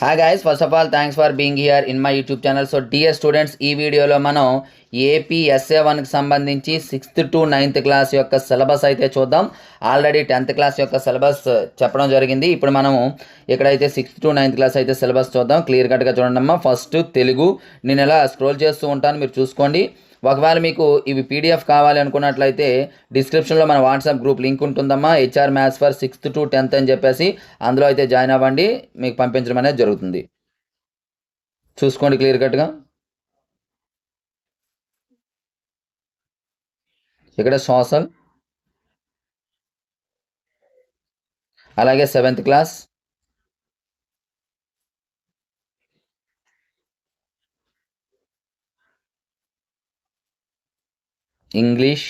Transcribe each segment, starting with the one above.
Hi guys, first of all thanks for being here in my YouTube channel. So dear students, ఈ వీడియోలో మనం AP SA1కి సంబంధించి 6th to 9th class యొక్క syllabus అయితే చూద్దాం. Already 10th class యొక్క syllabus చెప్పడం జరిగింది. ఇప్పుడు మనము ఇక్కడైతే 6th to 9th క్లాస్ అయితే సిలబస్ చూద్దాం. క్లియర్ కట్గా చూడండి అమ్మా. ఫస్ట్ తెలుగు, నేను ఇలా స్క్రోల్ చేస్తూ ఉంటాను, మీరు చూసుకోండి. ఒకవేళ మీకు ఇవి పీడిఎఫ్ కావాలి అనుకున్నట్లయితే డిస్క్రిప్షన్లో మన వాట్సాప్ గ్రూప్ లింక్ ఉంటుందమ్మా. HR maths for 6th to 10th అని చెప్పేసి అందులో అయితే జాయిన్ అవ్వండి, మీకు పంపించడం అనేది జరుగుతుంది. చూసుకోండి క్లియర్ కట్గా. ఇక్కడ సోషల్, అలాగే 7th క్లాస్, ఇంగ్లీష్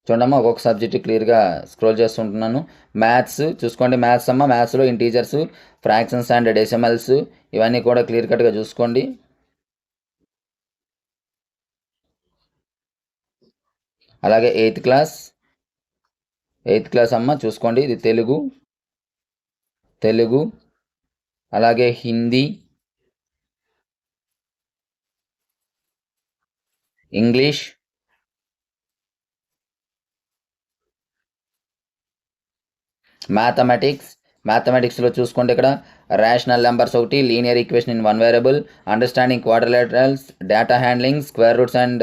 చూడమ్మా, ఒక్కొక్క సబ్జెక్ట్ క్లియర్గా స్క్రోల్ చేస్తుంటున్నాను. మ్యాథ్స్ చూసుకోండి, మ్యాథ్స్ అమ్మ. మ్యాథ్స్లో ఇంటీజర్స్, ఫ్రాక్షన్స్ అండ్ డెసిమల్స్ ఇవన్నీ కూడా క్లియర్ కట్గా చూసుకోండి. అలాగే 8th క్లాస్ అమ్మ, చూసుకోండి. ఇది తెలుగు, అలాగే హిందీ, ఇంగ్లీష్, మ్యాథమెటిక్స్లో చూసుకోండి. ఇక్కడ రేషనల్ నెంబర్స్ ఒకటి, linear equation in one variable, understanding quadrilaterals, data handling, square and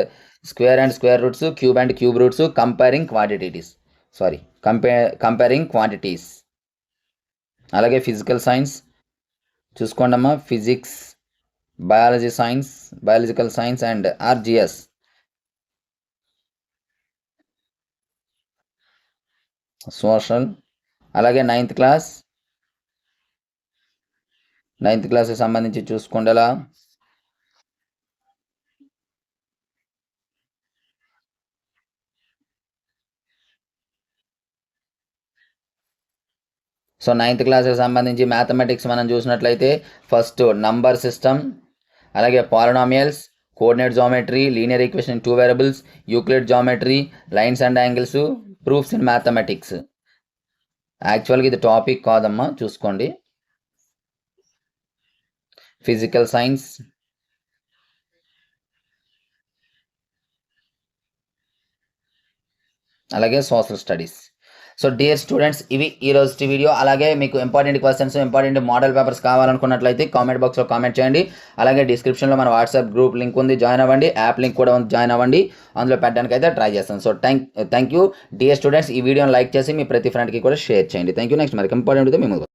square roots, cube and cube roots, comparing quantities. అలాగే ఫిజికల్ సైన్స్ చూసుకోండి అమ్మా. Physics, biological science and RGS. Social, అలాగే 9th క్లాస్కి సంబంధించి చూసుకోండి. అలా సో 9th క్లాస్కి సంబంధించి మ్యాథమెటిక్స్ మనం చూసినట్లయితే ఫస్ట్ నంబర్ సిస్టమ్, అలాగే polynomials, coordinate geometry, linear equation in 2 variables, Euclid geometry, lines and angles, proofs in mathematics. యాక్చువల్గా ఇది టాపిక్ కాదమ్మా, చూసుకోండి. ఫిజికల్ సైన్స్, అలాగే social studies. So dear students, ఇవి ఈ రోజు వీడియో. అలాగే మీకు important questions, important model papers కావాలనుకున్నట్లయితే కామెంట్ బాక్స్లో కామెంట్ చేయండి. అలాగే డిస్క్రిప్షన్లో మన వాట్సాప్ గ్రూప్ లింక్ ఉంది, జాయిన్ అవ్వండి. యాప్ లింక్ కూడా ఉంది, జాయిన్ అవ్వండి. అందులో పెట్టడానికి అయితే ట్రై చేస్తాను. So thank you dear students. ఈ వీడియోని లైక్ చేసి మీ ప్రతి ఫ్రెండ్కి కూడా షేర్ చేయండి. Thank you. నెక్స్ట్ మరి ఇంపార్టెంట్ మేము